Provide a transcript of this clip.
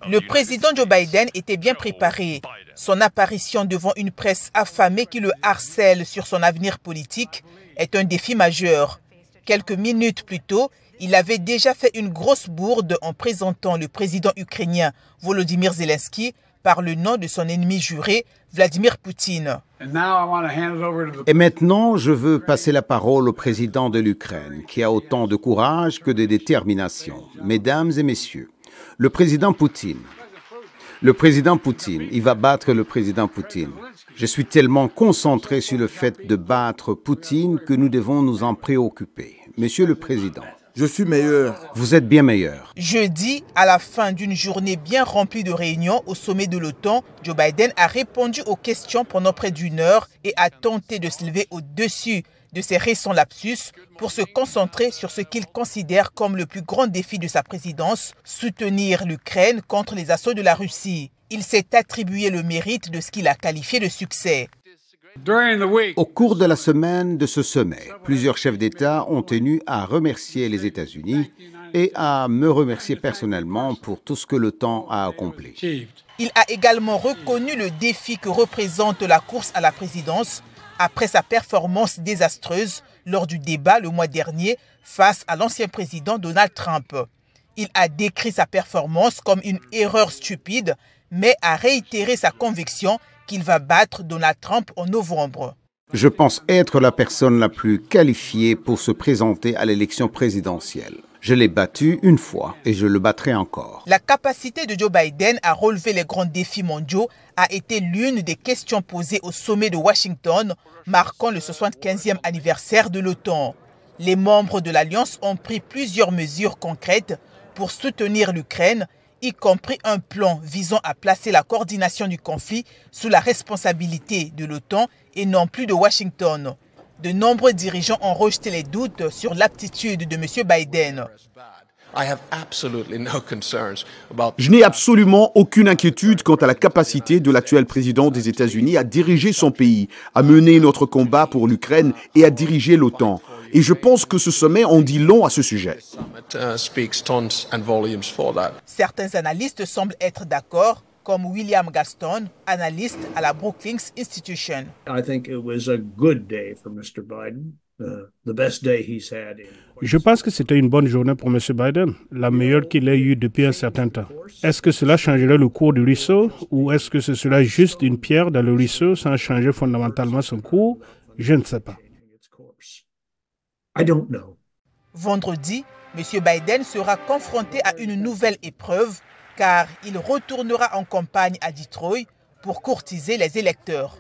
Le président Joe Biden était bien préparé. Son apparition devant une presse affamée qui le harcèle sur son avenir politique est un défi majeur. Quelques minutes plus tôt, il avait déjà fait une grosse bourde en présentant le président ukrainien Volodymyr Zelensky par le nom de son ennemi juré, Vladimir Poutine. Et maintenant, je veux passer la parole au président de l'Ukraine, qui a autant de courage que de détermination. Mesdames et messieurs, le président Poutine, il va battre le président Poutine. Je suis tellement concentré sur le fait de battre Poutine que nous devons nous en préoccuper. Monsieur le Président, je suis meilleur. Vous êtes bien meilleur. Jeudi, à la fin d'une journée bien remplie de réunions au sommet de l'OTAN, Joe Biden a répondu aux questions pendant près d'une heure et a tenté de se lever au-dessus de ses récents lapsus pour se concentrer sur ce qu'il considère comme le plus grand défi de sa présidence, soutenir l'Ukraine contre les assauts de la Russie. Il s'est attribué le mérite de ce qu'il a qualifié de succès. Au cours de la semaine de ce sommet, plusieurs chefs d'État ont tenu à remercier les États-Unis et à me remercier personnellement pour tout ce que l'OTAN a accompli. Il a également reconnu le défi que représente la course à la présidence après sa performance désastreuse lors du débat le mois dernier face à l'ancien président Donald Trump. Il a décrit sa performance comme une erreur stupide, mais a réitéré sa conviction qu'il va battre Donald Trump en novembre. Je pense être la personne la plus qualifiée pour se présenter à l'élection présidentielle. Je l'ai battu une fois et je le battrai encore. La capacité de Joe Biden à relever les grands défis mondiaux a été l'une des questions posées au sommet de Washington, marquant le 75e anniversaire de l'OTAN. Les membres de l'Alliance ont pris plusieurs mesures concrètes pour soutenir l'Ukraine, y compris un plan visant à placer la coordination du conflit sous la responsabilité de l'OTAN et non plus de Washington. De nombreux dirigeants ont rejeté les doutes sur l'aptitude de M. Biden. Je n'ai absolument aucune inquiétude quant à la capacité de l'actuel président des États-Unis à diriger son pays, à mener notre combat pour l'Ukraine et à diriger l'OTAN. Et je pense que ce sommet en dit long à ce sujet. Certains analystes semblent être d'accord, comme William Gaston, analyste à la Brookings Institution. Je pense que c'était une bonne journée pour M. Biden, la meilleure qu'il ait eue depuis un certain temps. Est-ce que cela changerait le cours du ruisseau ou est-ce que ce sera juste une pierre dans le ruisseau sans changer fondamentalement son cours? Je ne sais pas. Vendredi, M. Biden sera confronté à une nouvelle épreuve car il retournera en campagne à Detroit pour courtiser les électeurs.